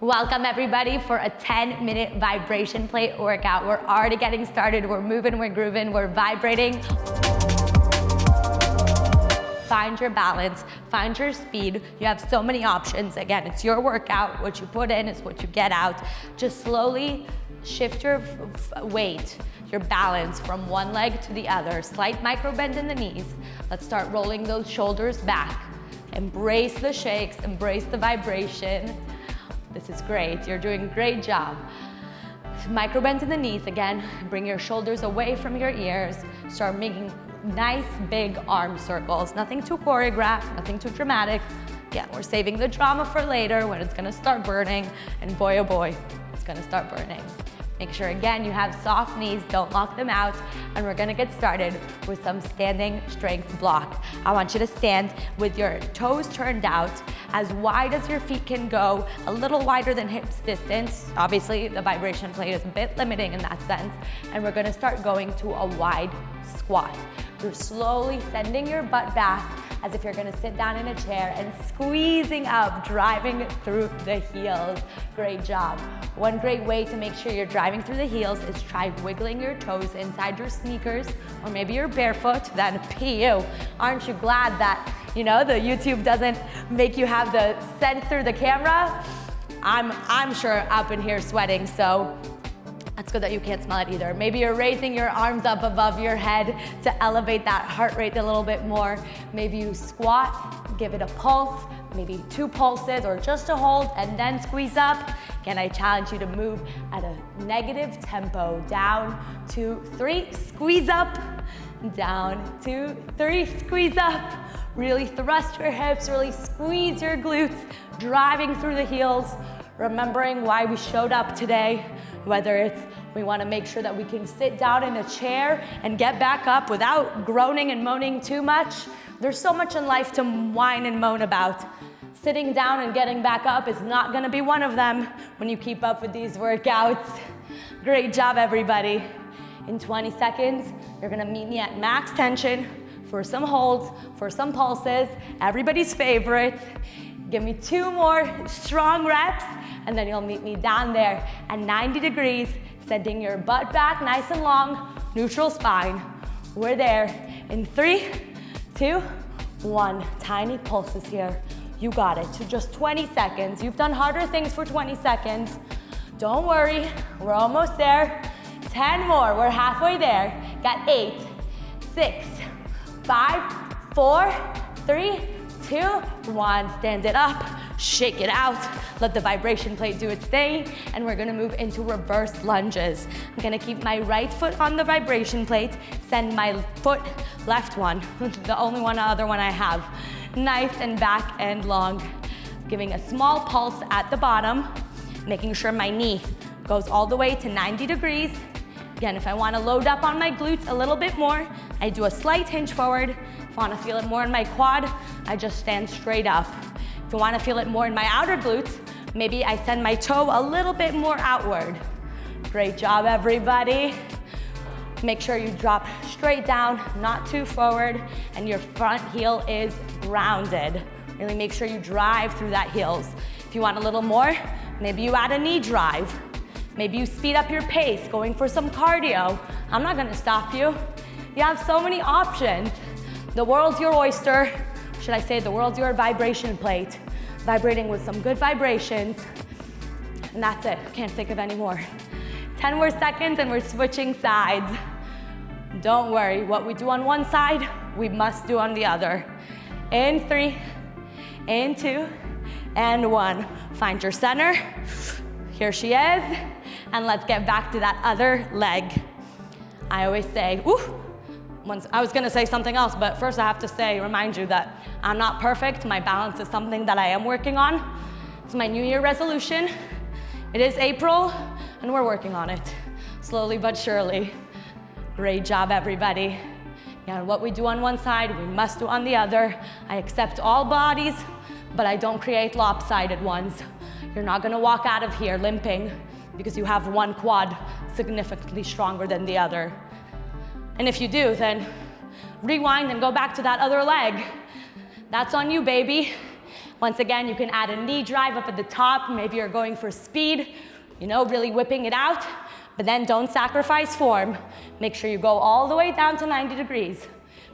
Welcome everybody for a 10-minute vibration plate workout. We're already getting started. We're moving, we're grooving, we're vibrating. Find your balance, find your speed. You have so many options. Again, it's your workout. What you put in is what you get out. Just slowly shift your weight, your balance from one leg to the other. Slight micro bend in the knees. Let's start rolling those shoulders back. Embrace the shakes, embrace the vibration. This is great, you're doing a great job. Micro bend in the knees again. Bring your shoulders away from your ears. Start making nice big arm circles. Nothing too choreographed, nothing too dramatic. Again, we're saving the drama for later when it's gonna start burning, and boy oh boy, it's gonna start burning. Make sure again you have soft knees, don't lock them out, and we're gonna get started with some standing strength block. I want you to stand with your toes turned out, as wide as your feet can go, a little wider than hips distance. Obviously, the vibration plate is a bit limiting in that sense, and we're gonna start going to a wide squat. You're slowly sending your butt back as if you're gonna sit down in a chair and squeezing up, driving through the heels. Great job. One great way to make sure you're driving through the heels is try wiggling your toes inside your sneakers, or maybe you're barefoot, then PU. Aren't you glad that, you know, the YouTube doesn't make you have the scent through the camera? I'm sure up in here sweating, so that's good that you can't smell it either. Maybe you're raising your arms up above your head to elevate that heart rate a little bit more. Maybe you squat, give it a pulse, maybe 2 pulses or just a hold and then squeeze up. Again, I challenge you to move at a negative tempo. Down, 2, 3, squeeze up. Down, 2, 3, squeeze up. Really thrust your hips, really squeeze your glutes, driving through the heels, remembering why we showed up today. Whether it's we want to make sure that we can sit down in a chair and get back up without groaning and moaning too much. There's so much in life to whine and moan about. Sitting down and getting back up is not going to be one of them when you keep up with these workouts. Great job, everybody. In 20 seconds, you're going to meet me at max tension for some holds, for some pulses, everybody's favorite. Give me 2 more strong reps, and then you'll meet me down there at 90 degrees, sending your butt back nice and long, neutral spine. We're there in 3, 2, 1. Tiny pulses here. You got it. To just 20 seconds. You've done harder things for 20 seconds. Don't worry, we're almost there. 10 more, we're halfway there. Got 8, 6, 5, 4, 3, 2, 1. Stand it up, shake it out. Let the vibration plate do its thing, and we're gonna move into reverse lunges. I'm gonna keep my right foot on the vibration plate, send my foot, left one, the only other one I have, nice and back and long. Giving a small pulse at the bottom, making sure my knee goes all the way to 90 degrees. Again, if I wanna load up on my glutes a little bit more, I do a slight hinge forward. If I wanna feel it more in my quad, I just stand straight up. If I wanna feel it more in my outer glutes, maybe I send my toe a little bit more outward. Great job, everybody. Make sure you drop straight down, not too forward, and your front heel is grounded. Really make sure you drive through that heels. If you want a little more, maybe you add a knee drive. Maybe you speed up your pace, going for some cardio. I'm not gonna stop you. You have so many options. The world's your oyster. Should I say the world's your vibration plate. Vibrating with some good vibrations. And that's it, can't think of any more. 10 more seconds and we're switching sides. Don't worry, what we do on one side, we must do on the other. In 3, in 2, and 1. Find your center. Here she is. And let's get back to that other leg. I always say, I was gonna say something else, but first I have to remind you that I'm not perfect. My balance is something that I am working on. It's my New Year resolution. It is April, and we're working on it. Slowly but surely. Great job, everybody. Yeah, what we do on one side, we must do on the other. I accept all bodies, but I don't create lopsided ones. You're not gonna walk out of here limping because you have one quad significantly stronger than the other. And if you do, then rewind and go back to that other leg. That's on you, baby. Once again, you can add a knee drive up at the top. Maybe you're going for speed, you know, really whipping it out, but then don't sacrifice form. Make sure you go all the way down to 90 degrees.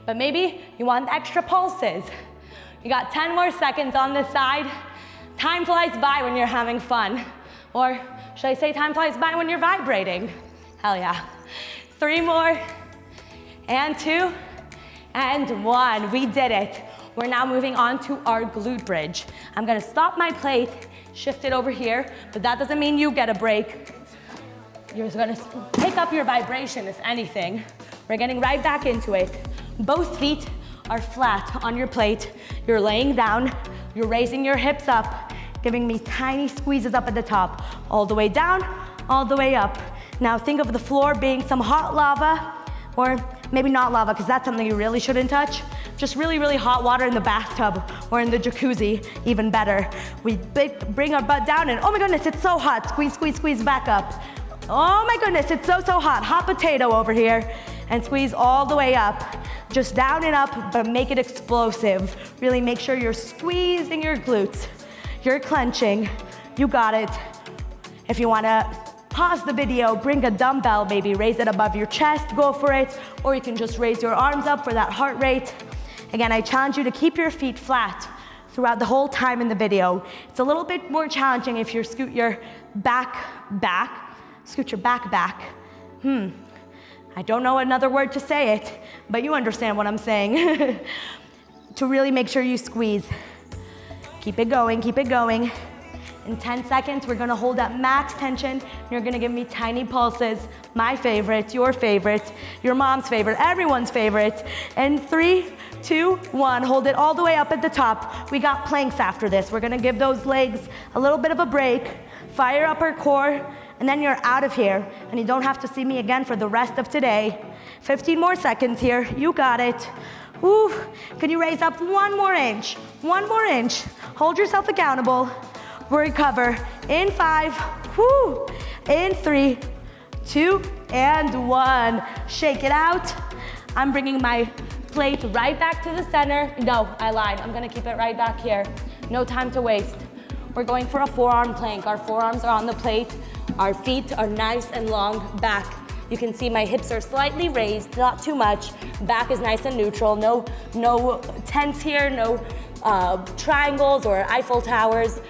But maybe you want extra pulses. You got 10 more seconds on this side. Time flies by when you're having fun. Or should I say time flies by when you're vibrating? Hell yeah. 3 more, and 2, and 1. We did it. We're now moving on to our glute bridge. I'm gonna stop my plate, shift it over here, but that doesn't mean you get a break. You're gonna pick up your vibration, if anything. We're getting right back into it. Both feet are flat on your plate. You're laying down, you're raising your hips up, giving me tiny squeezes up at the top, all the way down, all the way up. Now think of the floor being some hot lava, or maybe not lava, because that's something you really shouldn't touch. Just really, really hot water in the bathtub or in the jacuzzi, even better. We bring our butt down and oh my goodness, it's so hot. Squeeze, squeeze, squeeze back up. Oh my goodness, it's so, so hot. Hot potato over here. And squeeze all the way up. Just down and up, but make it explosive. Really make sure you're squeezing your glutes. You're clenching. You got it. If you wanna pause the video, bring a dumbbell, maybe raise it above your chest, go for it. Or you can just raise your arms up for that heart rate. Again, I challenge you to keep your feet flat throughout the whole time in the video. It's a little bit more challenging if you scoot your back. Scoot your back. I don't know another word to say it, but you understand what I'm saying. To really make sure you squeeze. Keep it going, keep it going. In 10 seconds, we're gonna hold that max tension. You're gonna give me tiny pulses. My favorite, your favorite, your mom's favorite, everyone's favorite. And 3, 2, 1, hold it all the way up at the top. We got planks after this. We're gonna give those legs a little bit of a break, fire up our core, and then you're out of here. And you don't have to see me again for the rest of today. 15 more seconds here, you got it. Woo. Can you raise up 1 more inch? 1 more inch. Hold yourself accountable. Recover in 5, whoo, in 3, 2, and 1. Shake it out. I'm bringing my plate right back to the center. No, I lied. I'm gonna keep it right back here. No time to waste. We're going for a forearm plank. Our forearms are on the plate. Our feet are nice and long back. You can see my hips are slightly raised, not too much. Back is nice and neutral. No tense here, no triangles or Eiffel Towers.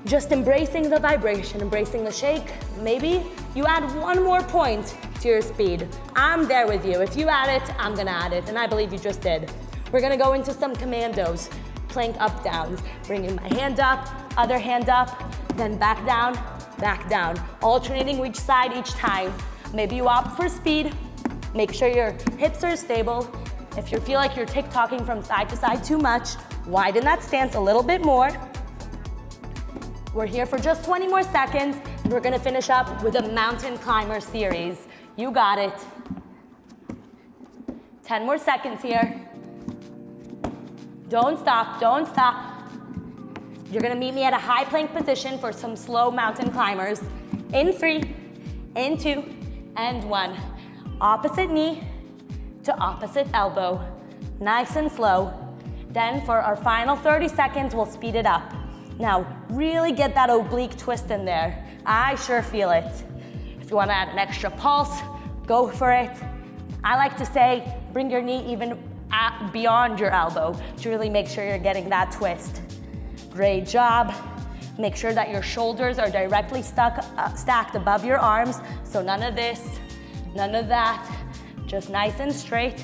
Just embracing the vibration, embracing the shake. Maybe you add 1 more point to your speed. I'm there with you. If you add it, I'm gonna add it, and I believe you just did. We're gonna go into some commandos, plank up, downs. Bringing my hand up, other hand up, then back down. Alternating each side each time. Maybe you opt for speed. Make sure your hips are stable. If you feel like you're tick-tocking from side to side too much, widen that stance a little bit more. We're here for just 20 more seconds, and we're gonna finish up with a mountain climber series. You got it. 10 more seconds here. Don't stop, don't stop. You're gonna meet me at a high plank position for some slow mountain climbers. In 3, in 2, and 1. Opposite knee to opposite elbow. Nice and slow. Then for our final 30 seconds, we'll speed it up. Now, really get that oblique twist in there. I sure feel it. If you wanna add an extra pulse, go for it. I like to say, bring your knee even beyond your elbow to really make sure you're getting that twist. Great job. Make sure that your shoulders are directly stacked above your arms, so none of this, none of that. Just nice and straight.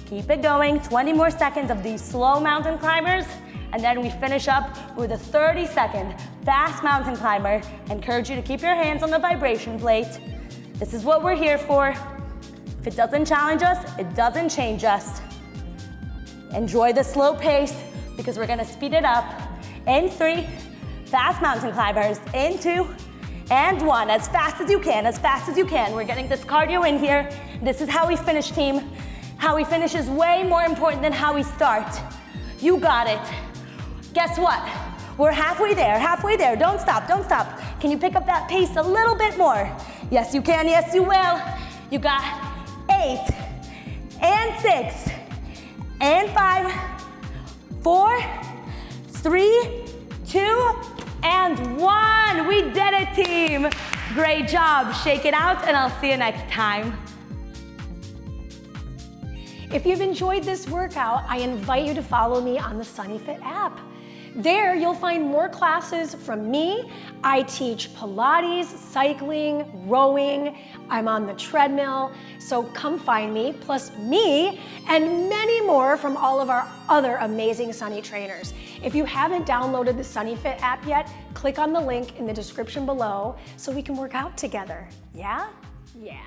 Keep it going, 20 more seconds of these slow mountain climbers. And then we finish up with a 30-second fast mountain climber. Encourage you to keep your hands on the vibration plate. This is what we're here for. If it doesn't challenge us, it doesn't change us. Enjoy the slow pace because we're gonna speed it up. In 3, fast mountain climbers. In 2, and 1. As fast as you can, as fast as you can. We're getting this cardio in here. This is how we finish, team. How we finish is way more important than how we start. You got it. Guess what? We're halfway there. Don't stop, don't stop. Can you pick up that pace a little bit more? Yes, you can, yes, you will. You got 8, and 6, and 5, 4, 3, 2, and 1. We did it, team. Great job. Shake it out, and I'll see you next time. If you've enjoyed this workout, I invite you to follow me on the SunnyFit app. There, you'll find more classes from me. I teach Pilates, cycling, rowing. I'm on the treadmill, so come find me, plus me, and many more from all of our other amazing Sunny trainers. If you haven't downloaded the SunnyFit app yet, click on the link in the description below so we can work out together. Yeah? Yeah.